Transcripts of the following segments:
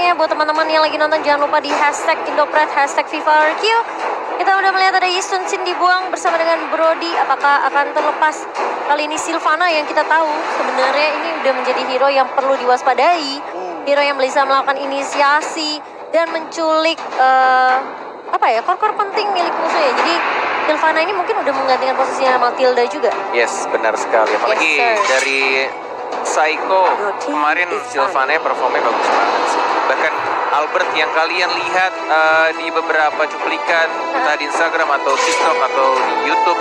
pastinya buat teman-teman yang lagi nonton jangan lupa di hashtag Indopret, hashtag FIFARQ. Kita udah melihat ada Yisun Shin dibuang bersama dengan Brody. Apakah akan terlepas? Kali ini Sylvana yang kita tahu sebenarnya ini udah menjadi hero yang perlu diwaspadai. Hero yang bisa melakukan inisiasi dan menculik core penting milik musuh ya. Jadi Sylvana ini mungkin udah menggantikan posisinya Matilda juga. Yes, benar sekali. Apalagi dari Psycho kemarin Sylvana performnya bagus banget sih. Bahkan Albert yang kalian lihat di beberapa cuplikan entah di Instagram atau TikTok atau di YouTube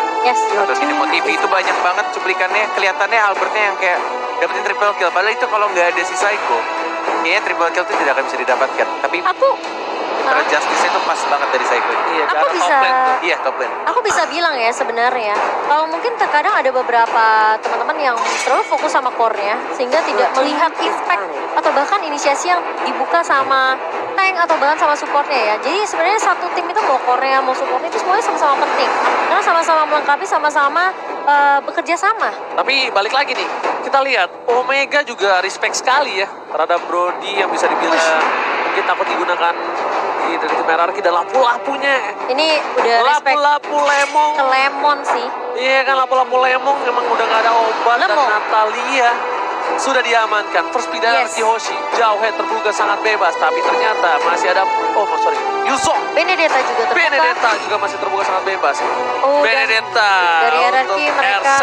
atau di Demo TV itu banyak banget cuplikannya, kelihatannya Albertnya yang kayak dapetin triple kill. Padahal itu kalau nggak ada si Psycho, kayaknya triple kill itu tidak akan bisa didapatkan. Tapi justice-nya itu pas banget dari Psycho. Iya, top lane. Aku bisa bilang ya sebenarnya, kalau mungkin terkadang ada beberapa teman-teman yang terlalu fokus sama core-nya sehingga tidak melihat impact atau bahkan inisiasi yang dibuka sama tank atau bahkan sama supportnya ya. Jadi sebenarnya satu tim itu mau core-nya mau supportnya itu semuanya sama-sama penting karena sama-sama melengkapi, sama-sama bekerja sama. Tapi balik lagi nih, kita lihat Omega juga respect sekali ya terhadap Brody yang bisa dibilang mungkin takut digunakan dari tim RRQ dan lampu-lampunya. Ini udah lampu-lampu lemon. Ke lemon sih. Iya kan, lampu-lampu lemon memang udah gak ada obat. Dan Natalia sudah diamankan. First pick dari Hoshi. Jauh head terbuka sangat bebas. Tapi ternyata masih ada, Yuso. Benedetta juga terbuka. Benedetta juga masih terbuka sangat bebas. Benedetta dari RRQ R7.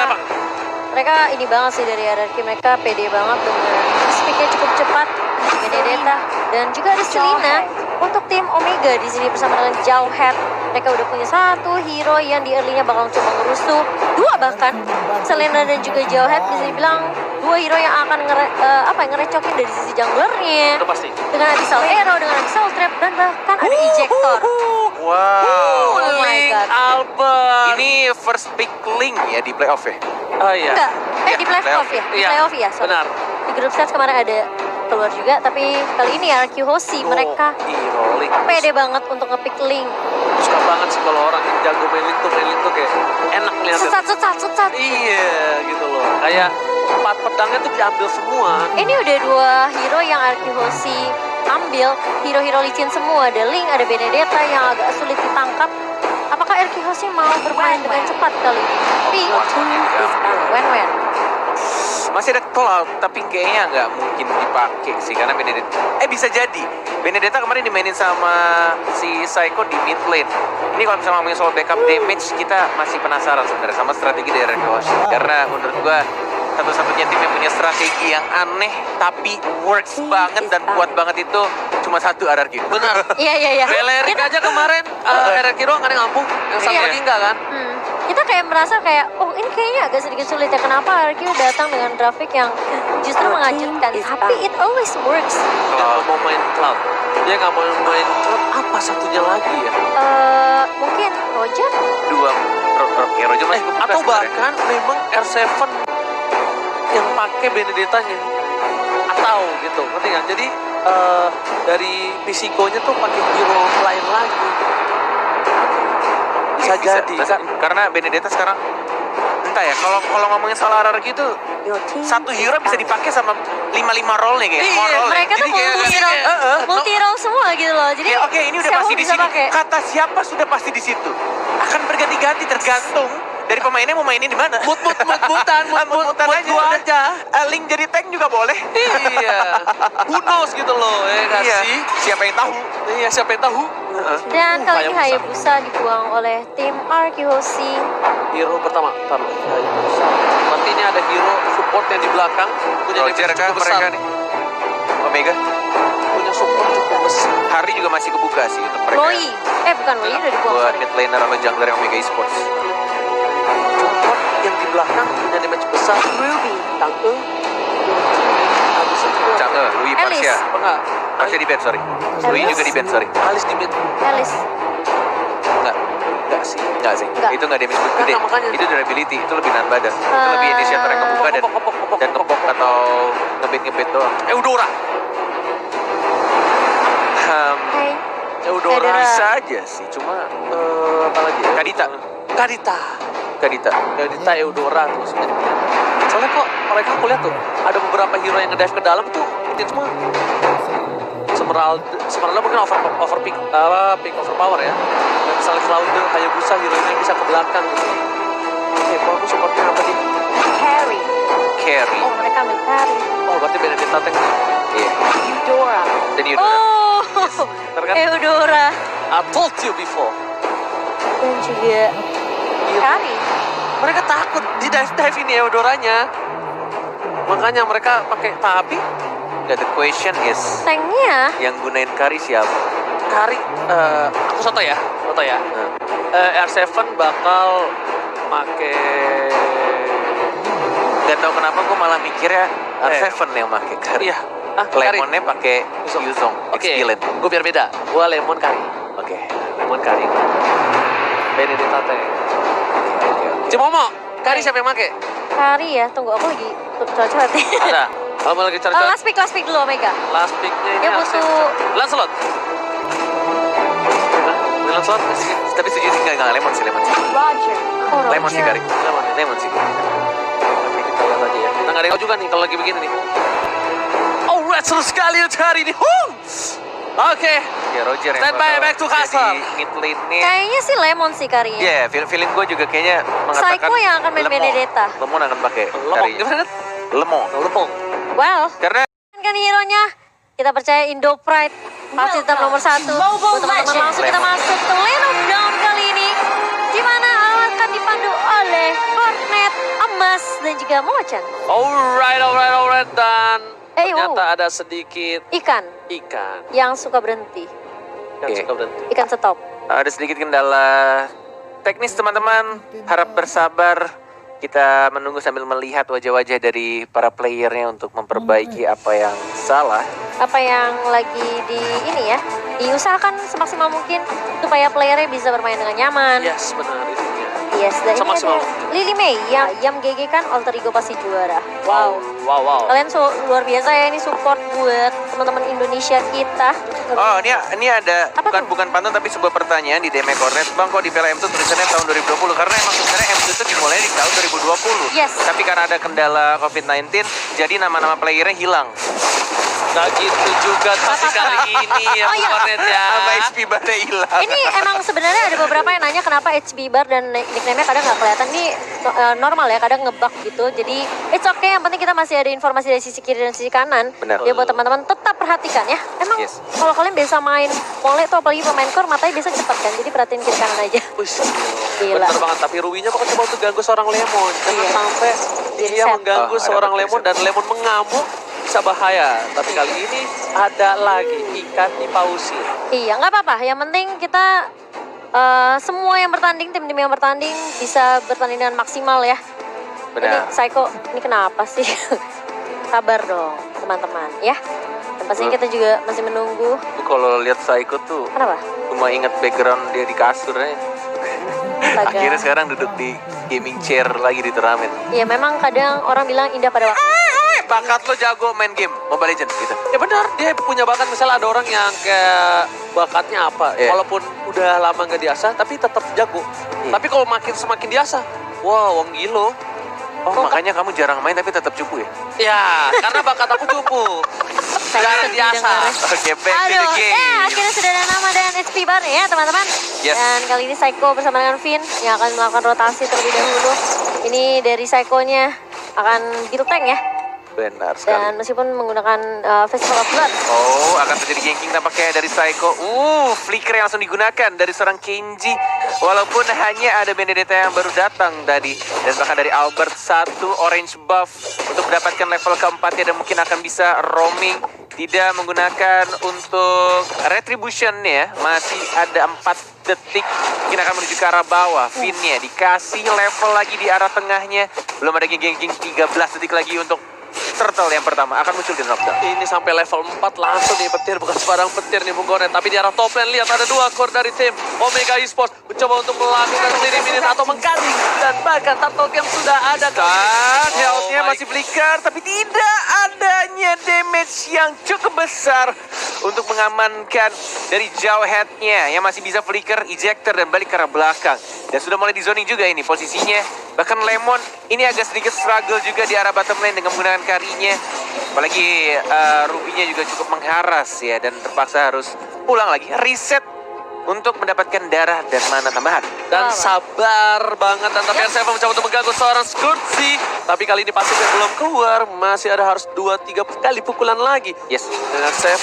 Mereka ini banget sih dari RRQ. Mereka pede banget dengan speednya cukup cepat. Benedetta dan juga ada Selina untuk tim Omega di sini bersama dengan Jauhead. Mereka udah punya satu hero yang di early-nya bakal coba ngerusuh, dua bahkan Selena dan juga Jauhead bisa dibilang dua hero yang akan ngerecokin dari sisi junglernya. Itu pasti. Dengan Abyssal Arrow, dengan Abyssal Trap dan bahkan ada ejector. Wow. Oh my god. Albert. Ini first pick Link ya di playoff ya? Oh iya. Enggak, di playoff ya. Di playoff ya. Benar. Di grup stage kemarin ada keluar juga, tapi kali ini RQ Hoshi mereka pede banget untuk ngepick Link. Suka banget sih kalau orang yang jago main Link tuh kayak enak lihatnya. Sesat. Iya gitu loh. Kayak 4 pedangnya tuh diambil semua. Ini udah dua hero yang RQ Hoshi ambil, hero-hero licin semua. Ada Link, ada Benedetta yang agak sulit ditangkap. Apakah RQ Hoshi mau bermain dengan cepat kali ini? Wen. Masih ada Cloud, tapi kayaknya nggak mungkin dipakai sih karena Benedetta. Bisa jadi. Benedetta kemarin dimainin sama si Psycho di mid lane. Ini kalau misalnya ngomongin soal backup damage, kita masih penasaran sebenarnya sama strategi dari Rekoshi. Karena menurut gua satu-satunya tim yang punya strategi yang aneh tapi works banget dan kuat banget itu cuma satu RRQ. Benar. Iya. Belerik aja kemarin RRQ doang kan yang ngampung, yang satu lagi enggak kan? Kita kayak merasa kayak, ini kayaknya agak sedikit sulit ya. Kenapa RQ datang dengan grafik yang justru mengejutkan. Tapi it always works. Kalau mau main Cloud, dia nggak mau main Cloud, apa satunya lagi ya? Mungkin Roger? Roger masih kebuka atau bahkan memang R7 yang pakai Benedettanya. Atau gitu, ngerti kan? Jadi dari Pisikonya tuh pakai hero lain lagi. Bisa jadi kan? Karena Benedetta sekarang entah ya, kalau ngomongin soal RRQ itu satu hero bisa dipakai sama 5 role nih kayak. Mereka tuh multi role semua gitu loh. Jadi oke, ini udah pasti di sini. Kata siapa sudah pasti di situ. Akan berganti-ganti tergantung dari pemainnya mau mainin di mana. Mut-mutan aja. Link jadi tank juga boleh. Iya. Who knows gitu loh, iya. Siapa yang tahu? Iya, siapa yang tahu? Dan kali ini Hayabusa dibuang oleh tim RQ Hoshi. Hero pertama, taruh Hayabusa. Berarti ini ada hero support yang di belakang. Punya Roger kah mereka nih? Omega? Punya support cukup besar. Hari juga masih kebuka sih untuk mereka. Loi. Bukan Loi, udah dibuang. Buat mid laner atau jungler yang Omega Esports. Support yang di belakang punya damage besar. Ruby. Tangke. Chang'e, Louis Parsia. Enggak. Parsia di band, sorry. Louis juga di band, sorry. Alice di band. Alice. Enggak sih. Itu enggak damage gede. Itu durability, itu lebih nahan badan. Itu lebih initiator yang kebuka dan ngepop atau ngebit doang. Eudora. Eudora bisa aja sih, cuma apa lagi? Kadita Eudora tuh sebenarnya. Soalnya kok mereka aku lihat tuh ada beberapa hero yang ngedive ke dalam tuh itu semua Esmeralda mungkin pick overpower ya. Dan misalnya Cloud Hayabusa hero-nya bisa ke belakang gitu. Oke, kamu supportnya apa nih? Carry. Oh, mereka ambil carry. Oh, berarti Benedetta tank. Iya. Eudora. Dan Eudora. Oh, Bener kan? Eudora. I told you before. Dan juga carry. Mereka takut di dive ini Eudoranya. Makanya mereka pakai tapi The question is, Tanknya yang gunain Kari siapa? Kari, aku soto ya. R7 bakal make Gak tau kenapa gue malah mikirnya R7 yang pakai Kari. iya. Kari. Lemonnya pakai Yuzong. Oke, Excellent. gue biar beda. Gue lemon Kari. Oke. Lemon Kari. Benedetta teh. Cimomo, Kari siapa yang make? carry ya. Tunggu, aku lagi coba-coba. Ada. Kamu lagi cari-cari. Last pick dulu Omega. Last pick-nya ini Dia butuh Lancelot. Lancelot. Tapi setuju sih nggak lemon sih. Roger. Oh, Lemon sih Kari. Lemon sih. Oke, kita lihat aja ya. Kita nggak ada yang tahu juga nih kalau lagi begini nih. Oh, red seru sekali hari ini. Oke. Ya Roger yang Stand by, bakal back to castle. jadi mid lane-nya. Kayaknya sih Lemon sih carry-nya. Iya, feeling gue juga kayaknya mengatakan Psycho yang akan main Benedetta. Lemon akan pakai Lemong. Kari. Gimana? Lemon. Lemong. Well, Karena kan hero-nya kita percaya Indo Pride pasti tetap nomor 1. Untuk teman-teman langsung kita masuk ke Lane of Dawn kali ini, di mana akan dipandu oleh Hornet, Emas dan juga Mochan. Alright. Dan ternyata oh. ada sedikit Ikan ikan. yang suka berhenti, Yang Oke. suka berhenti. ikan stop. ada sedikit kendala teknis teman-teman, harap bersabar. Kita menunggu sambil melihat wajah-wajah dari para playernya untuk memperbaiki apa yang salah. Apa yang lagi diusahakan semaksimal mungkin supaya playernya bisa bermain dengan nyaman. Yes, benar itu dia. Yes, dan ini Semaksimal ada mungkin. Lily May yang Yam GG kan alter ego pasti juara. Wow. Wow. Kalian luar biasa ya, ini support buat teman-teman Indonesia kita. Oh, ini ada Apa bukan pantun tapi sebuah pertanyaan di DM Cornet. Bang, kok di Piala M2 tulisannya tahun 2020? Karena emang sebenarnya M2 itu dimulai di tahun 2020. Yes. Tapi karena ada kendala COVID-19, jadi nama-nama playernya hilang. Nah gitu juga tapi kali ini ya Oh, iya. Cornet ya. Apa HP barnya hilang? Ini emang sebenarnya ada beberapa yang nanya kenapa HB bar dan nickname-nya kadang nggak kelihatan. Ini normal ya, kadang ngebug gitu. Jadi it's okay, yang penting kita masih ada informasi dari sisi kiri dan sisi kanan. Benar. Ya buat teman-teman tetap perhatikan ya. Emang Yes. kalau kalian biasa main mole tuh apalagi pemain core, matanya biasa cepat kan. Jadi perhatiin kiri kanan aja. Wih, Gila. bener banget. Tapi Ruwinya kok coba untuk ganggu seorang Lemon. Jangan Iya. sampai dia Reset. mengganggu Oh, ada seorang reset. Lemon dan Lemon mengamuk bisa bahaya. Tapi kali ini ada lagi ikan dipausir. Iya, nggak apa-apa. Yang penting kita semua yang bertanding, tim-tim yang bertanding bisa bertanding dengan maksimal ya. Ini Benar. Psycho, ini kenapa sih? Sabar dong teman-teman ya. Dan pastinya kita juga masih menunggu. Tuh kalau lihat Psycho tuh Kenapa? cuma inget background dia di kasur aja. Astaga. Akhirnya sekarang duduk di gaming chair lagi di turnamen. Ya memang kadang orang bilang indah pada waktu. Bakat lo jago main game Mobile Legends gitu. Ya benar, dia punya bakat. Misalnya ada orang yang kayak bakatnya apa, Iya. walaupun udah lama nggak diasah, tapi tetap jago. Iya. Tapi kalau semakin diasah, wah, wong gilo. Oh, makanya kamu jarang main tapi tetap cupu ya? Ya, karena bakat aku cupu. Jarang diasah. Oke, back to the Aduh, game. akhirnya sudah ada nama dan HP bar ya teman-teman. Yes. Dan kali ini Psycho bersama dengan Finn yang akan melakukan rotasi terlebih dahulu. Ini dari Psycho-nya akan build tank ya. Benar sekali. Dan meskipun menggunakan Festival of Blood. Oh, akan terjadi ganking tampaknya dari Psycho. Flicker yang langsung digunakan dari seorang Kenji. Walaupun hanya ada Benedetta yang baru datang tadi. Dan bahkan dari Albert satu orange buff untuk mendapatkan level keempatnya dan mungkin akan bisa roaming. Tidak menggunakan untuk retribution ya. Masih ada 4 detik. Mungkin akan menuju ke arah bawah. Finn-nya dikasih level lagi di arah tengahnya. Belum ada ganking 13 detik lagi untuk turtle yang pertama akan muncul di knockdown. Ini sampai level 4 langsung nih petir, bukan sembarang petir nih Bung Gonet. Tapi di arah top lane lihat ada 2 core dari tim Omega Esports mencoba untuk melakukan clearing minute atau menggaling. Dan bahkan turtle camp sudah ada. Dan health-nya Oh my masih flicker, tapi tidak adanya damage yang cukup besar untuk mengamankan dari jauh head-nya yang masih bisa flicker, ejector, dan balik ke arah belakang. Dan sudah mulai di zoning juga ini posisinya. Bahkan Lemon ini agak sedikit struggle juga di arah bottom lane dengan menggunakan karinya. Apalagi Ruby-nya juga cukup mengharas ya. Dan terpaksa harus pulang lagi. Reset untuk mendapatkan darah dan mana tambahan. Dan sabar banget. Dan tapi R7 mencoba untuk mengganggu seorang Scourge. Tapi kali ini pasifnya belum keluar. Masih ada harus 2-3 kali pukulan lagi. Yes. Dengan R7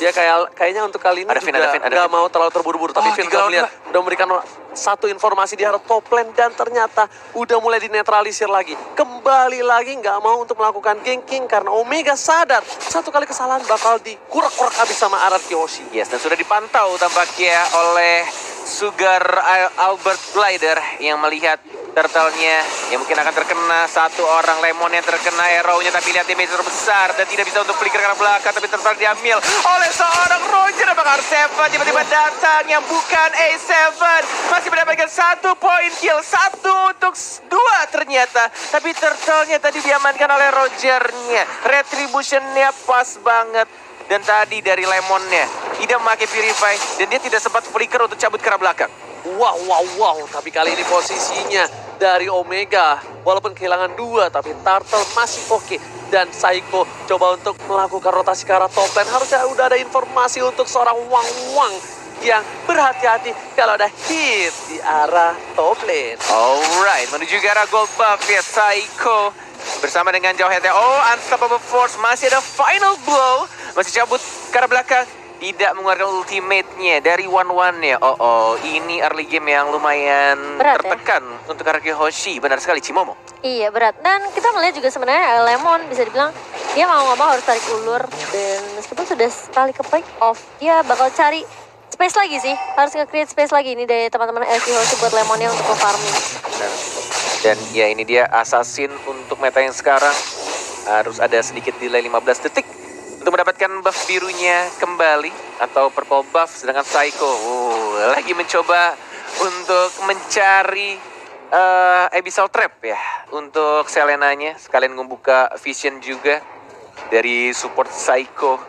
dia kayaknya untuk kali ini Ada juga Finn. nggak mau terlalu terburu-buru. Tapi Finn udah melihat, udah memberikan satu informasi di arah top lane. Dan ternyata udah mulai dinetralisir lagi. Kembali lagi nggak mau untuk melakukan ganking. Karena Omega sadar satu kali kesalahan bakal dikurak-kurak habis sama Araki Hoshi. Yes, dan sudah dipantau tampaknya oleh Sugar Albert Glider yang melihat turtle-nya yang mungkin akan terkena. Satu orang Lemon yang terkena arrow-nya, tapi lihat damage terbesar dan tidak bisa untuk flicker ke arah belakang, tapi tetap diambil oleh seorang Roger. Apakah R7 tiba-tiba datang yang bukan A7 masih mendapatkan 1 poin kill, 1 untuk 2 ternyata, tapi turtle-nya tadi diamankan oleh Roger-nya. Retribution-nya pas banget. Dan tadi dari Lemonnya tidak memakai Purify dan dia tidak sempat flicker untuk cabut ke arah belakang. Wow. Tapi kali ini posisinya dari Omega. Walaupun kehilangan 2, tapi Turtle masih oke. Dan Psycho coba untuk melakukan rotasi ke arah top lane. Harusnya udah ada informasi untuk seorang Wang yang berhati-hati kalau ada hit di arah top lane. Alright, menuju ke arah gold buff ya Psycho. Bersama dengan jauh head. Oh, Unstoppable Force. Masih ada final blow. Masih cabut ke arah belakang. Tidak mengeluarkan ultimate-nya dari one-one-nya. Ini early game yang lumayan Berat, tertekan untuk Araki Hoshi. Benar sekali, Cimomo. Iya berat, dan kita melihat juga sebenarnya Lemon bisa dibilang dia mau nggak mau harus tarik ulur, dan meskipun sudah sekali ke pick off, dia bakal cari space lagi sih, harus nge-create space lagi ini dari teman-teman LC Hoshi buat Lemonnya untuk farming. Dan ya ini dia assassin untuk meta yang sekarang. Harus ada sedikit delay 15 detik untuk mendapatkan buff birunya kembali atau purple buff, sedangkan Psycho lagi mencoba untuk mencari Abyssal Trap ya untuk Selenanya, sekalian membuka vision juga dari support Psycho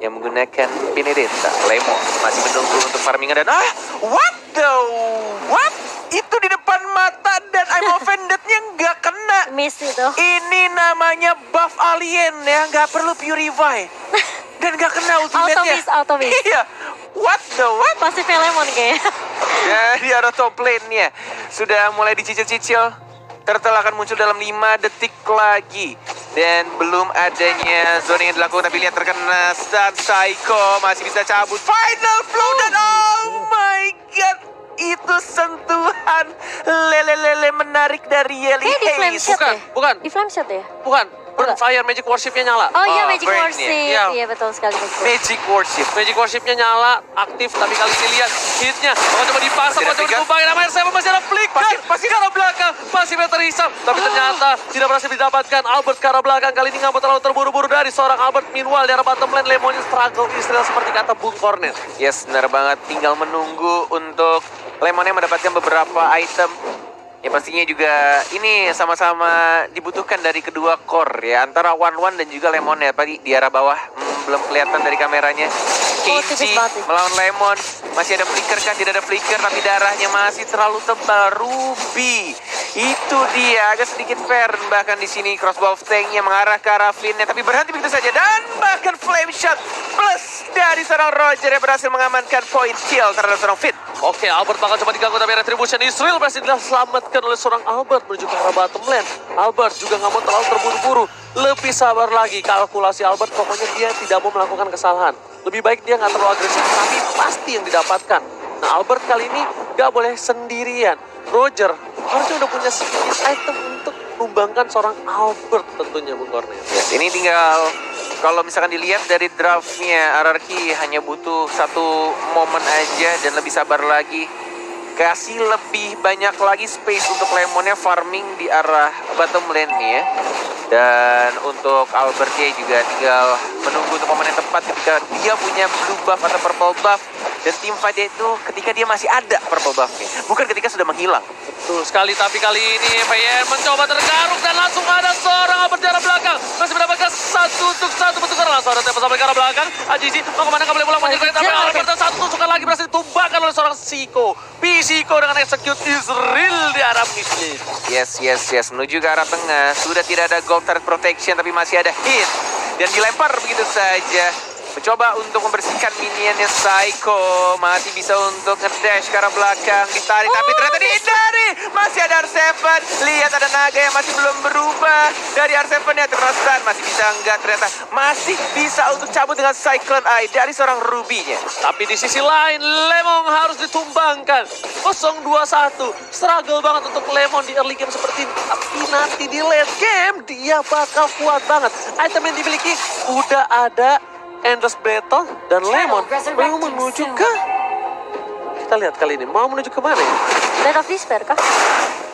yang menggunakan Benedetta. Lemon masih menunggu untuk farmingan dan what? Itu di depan mata dan I'm offended-nya nggak kena. Miss itu. Ini namanya buff alien ya, nggak perlu purify dan nggak kena ultimate-nya. Auto miss. Iya, what? Pasifnya Lemon kayaknya. Jadi arah top lane-nya sudah mulai dicicil-cicil. Turtle akan muncul dalam 5 detik lagi. Dan belum adanya zone yang dilakukan, tapi lihat terkena stun. Psycho masih bisa cabut. Final flow dan oh my god. Itu sentuhan lele menarik dari Yeli Di flame Hayes. shot ya? Bukan. Di flame shot ya? Bukan. Burn Fire Magic Worship-nya nyala. Oh iya, Oh, Magic brain-nya. Worship. Iya. Iya betul sekali. Magic Worship. Magic Worship-nya nyala, aktif, tapi kali ini lihat hit-nya. Coba dipasang, Tidak coba flicker. ditumpangin sama R7, masih ada flicker. Pasti ke arah belakang, masih terhisap. Tapi ternyata tidak berhasil didapatkan. Albert ke arah belakang, kali ini nggak mau terlalu terburu-buru dari seorang Albert. Meanwhile, di arah bottom lane, Lemonnya struggle istilah seperti kata Bung Cornet. Yes, benar banget. Tinggal menunggu untuk Lemonnya mendapatkan beberapa item. Ya pastinya juga ini sama-sama dibutuhkan dari kedua core ya. Antara One dan juga Lemon ya. Tadi di arah bawah belum kelihatan dari kameranya. tipis KG banget. melawan Lemon. Masih ada flicker kan? Tidak ada flicker, tapi darahnya masih terlalu tebal. Ruby. Itu dia, agak sedikit fair. Bahkan di sini crossbow tanknya mengarah ke arah Finn-nya, tapi berhenti begitu saja. Dan bahkan flame shot plus dari seorang Roger yang berhasil mengamankan point kill terhadap seorang Finn. Oke, Albert bakal coba diganggu, tapi Retribution Israel berhasil diselamatkan oleh seorang Albert menuju ke arah bottom lane. Albert juga nggak mau terlalu terburu-buru. Lebih sabar lagi, kalkulasi Albert pokoknya dia tidak mau melakukan kesalahan. Lebih baik dia nggak terlalu agresif, tapi pasti yang didapatkan. Nah, Albert kali ini nggak boleh sendirian. Roger harusnya udah punya sedikit item untuk menumbangkan seorang Albert tentunya, Bung Cornel. Yes, ini tinggal kalau misalkan dilihat dari draftnya, RRQ hanya butuh satu momen aja dan lebih sabar lagi. Kasih lebih banyak lagi space untuk Lemonnya farming di arah bottom lane nih ya. Dan untuk Albertnya juga tinggal menunggu untuk momen yang tepat ketika dia punya blue buff atau purple buff. Dan tim fight itu ketika dia masih ada purple buffnya, bukan ketika sudah menghilang. Betul sekali, tapi kali ini PN mencoba tergaruk dan langsung ada seorang Albert di arah belakang. Masih mendapatkan 1 untuk 1 bentukan, langsung ada tempat sampai ke arah belakang. Azizi mau kemana, kembali pulang, tapi Albert dan 1 tusukan lagi berhasil ditumbangkan oleh seorang Siko. Pisiko dengan execute Israel di arah mid-lane. Yes. Menuju ke arah tengah. Sudah tidak ada gold turret protection, tapi masih ada hit. Dan dilempar begitu saja. Mencoba untuk membersihkan minionnya Psycho. Masih bisa untuk nge-dash ke arah belakang. Ditarik, tapi ternyata dihindari. Masih ada R7. Lihat ada naga yang masih belum berubah. Dari R7-nya terus-terusan. Masih bisa enggak ternyata. Masih bisa untuk cabut dengan Cyclone Eye dari seorang Ruby-nya. Tapi di sisi lain, Lemon harus ditumbangkan. 0-2-1. Struggle banget untuk Lemon di early game seperti ini. Tapi nanti di late game, dia bakal kuat banget. Item yang dimiliki udah ada Endless Battle dan Lemon mau menuju ke... Kita lihat kali ini, mau menuju ke mana ya? Blade of Despair kah?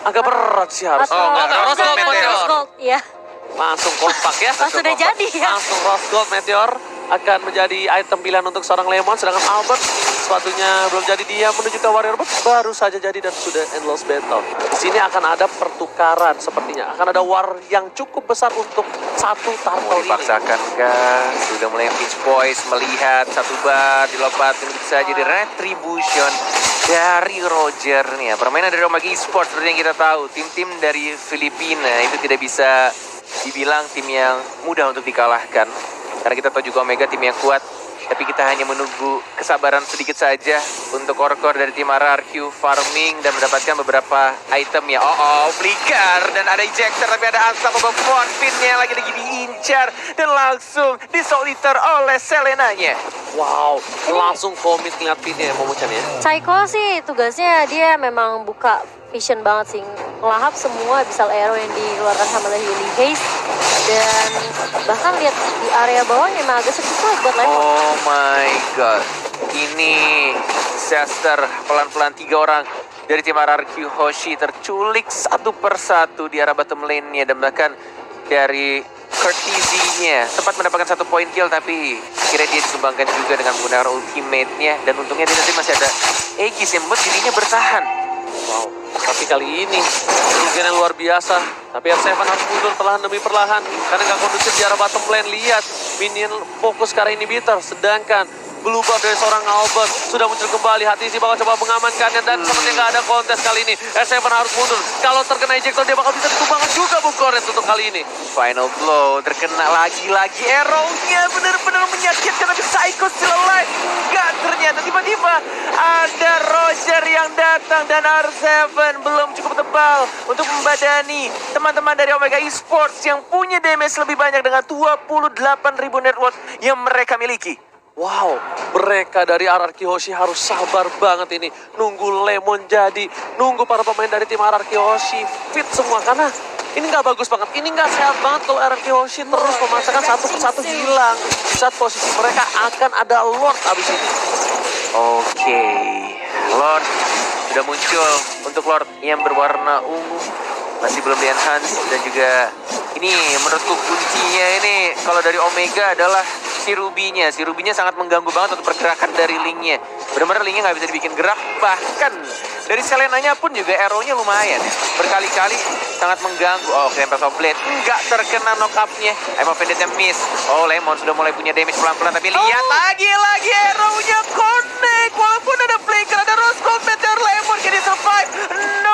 Agak berat sih harus. Atau Rose Gold Meteor. Rose Gold, iya. Langsung kompak ya. Langsung udah jadi ya. Langsung Rose Gold Meteor akan menjadi item pilihan untuk seorang Lemon. Sedangkan Albert sepatunya belum jadi, dia menuju ke Warrior Bot baru saja jadi dan sudah Endless Battle. Di sini akan ada pertukaran sepertinya. Akan ada war yang cukup besar untuk satu turtle ini. Dipaksakan kah? Sudah mulai pitch boys melihat satu bar dilompatin bisa jadi retribution dari Roger nih ya. Permainan dari Omega Esports seperti yang kita tahu, tim-tim dari Filipina itu tidak bisa dibilang tim yang mudah untuk dikalahkan. Karena kita tahu juga Omega tim yang kuat. Tapi kita hanya menunggu kesabaran sedikit saja untuk core-core dari tim RRQ farming dan mendapatkan beberapa item ya. Flicker dan ada ejector, tapi ada asap babak Finn-nya lagi-lagi diincar dan langsung disoliter oleh Selena-nya. Wow, langsung komit ngeliat pinnya ya Momo-chan ya. Psycho sih tugasnya dia memang buka vision banget sih. Ngelahap semua Abyssal Arrow yang dikeluarkan sama Healing Haze. Dan bahkan lihat di area bawahnya emang agak sedikit sulit buat Lemon. Oh my god. Ini disaster. Pelan-pelan 3 orang dari tim RRQ Hoshi terculik satu persatu di arah bottom lane-nya. Dan bahkan dari Courtesy-nya sempat mendapatkan 1 point kill, tapi akhirnya dia disumbangkan juga dengan menggunakan ultimate-nya. Dan untungnya dia nanti masih ada Aegis yang membuat dirinya bertahan. Wow, tapi kali ini kerugian yang luar biasa. Tapi R7 harus mundur perlahan demi perlahan karena nggak kondusif di arah bottom lane. Lihat, minion fokus ke arah inhibitor, sedangkan blue buff dari seorang Albert sudah muncul kembali. Hati sih bakal coba mengamankannya dan sepertinya nggak ada kontes kali ini. R7 harus mundur. Kalau terkena ejector dia bakal bisa ditumbangkan juga Bung Koret untuk kali ini. Final blow, terkena lagi-lagi arrow-nya, benar-benar menyakitkan, tapi Psycho still alive. Enggak, ternyata tiba-tiba ada Roger yang datang dan R7 belum cukup tebal untuk membadani teman-teman dari Omega Esports yang punya damage lebih banyak dengan 28.000 net worth yang mereka miliki. Wow, mereka dari RRQ Hoshi harus sabar banget ini. Nunggu Lemon jadi, nunggu para pemain dari tim RRQ Hoshi fit semua. Karena ini nggak bagus banget, ini nggak sehat banget kalau RRQ Hoshi terus memaksakan satu persatu hilang. Di saat posisi mereka akan ada Lord abis ini. Oke, Lord sudah muncul untuk Lord yang berwarna ungu. Masih belum di-enhance dan juga ini menurutku kuncinya ini kalau dari Omega adalah si Ruby-nya. Si Ruby-nya sangat mengganggu banget untuk pergerakan dari Link-nya. Benar-benar Link-nya nggak bisa dibikin gerak. Bahkan dari Selena-nya pun juga arrow-nya lumayan ya. Berkali-kali sangat mengganggu. Oh, Tempest of Blade nggak terkena knock-up-nya. I'm offended-nya miss. Oh, Lemon sudah mulai punya damage pelan-pelan. Tapi lihat lagi-lagi arrow-nya connect. Walaupun ada flicker, ada Rose Gold Meteor, Lemon can he survive? No!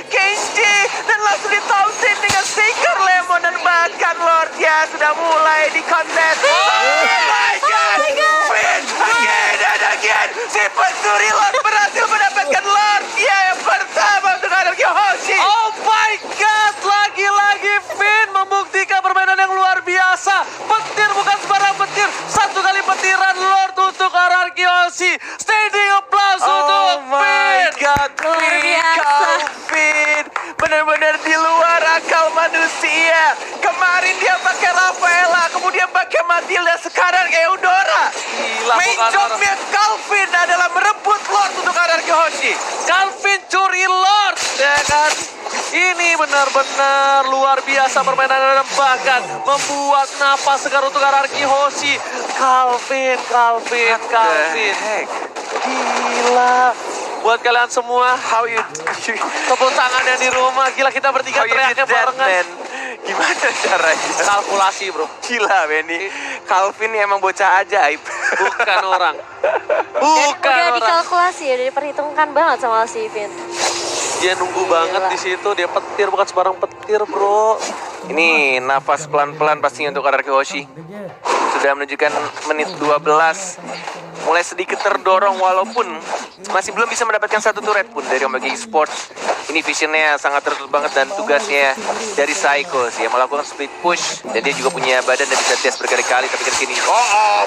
Kenji dan langsung ditausin dengan Seeker Lemon dan bahkan Lord ya sudah mulai di kontes. Oh my god! Win again and again. Si pencuri Lord berhasil mendapatkan Lord ya yang pertama untuk RRQ Hoshi. Oh my god, lagi-lagi Finn membuktikan permainan yang luar biasa. Petir bukan sembarang petir, 1 kali petiran Lord untuk RRQ Hoshi. Standing applause untuk Oh my Finn. god, Luar biasa. Finn benar-benar di luar akal manusia. Kemarin dia pakai Rafaela, kemudian pakai Matilda, sekarang Eudora. Gila, Main bukan jobnya Calvin adalah merebut Lord untuk RRQ Hoshi. Calvin curi Lord, ya kan? Ini benar-benar luar biasa permainan dan bahkan membuat napas segar untuk RRQ Hoshi. Calvin. Heck. Gila. Buat kalian semua, How you tepuk tangan yang di rumah. Gila, kita bertiga how you teriaknya did that, barengan. man? Gimana caranya? Kalkulasi bro. Gila, Benny. Calvin ini emang bocah ajaib. bukan orang. Dan Bukan udah orang. dikalkulasi, udah diperhitungkan banget sama si Vin. Dia nunggu banget di situ, dia petir bukan sembarang petir, bro. Ini nafas pelan-pelan pastinya untuk Araki Hoshi. Sudah menunjukkan menit 12. Mulai sedikit terdorong walaupun masih belum bisa mendapatkan satu turret pun dari Omega Esports. Ini visionnya sangat tertutup banget dan tugasnya dari Psycho sih yang melakukan split push. Dan dia juga punya badan dan bisa tes berkali-kali tapi kesini.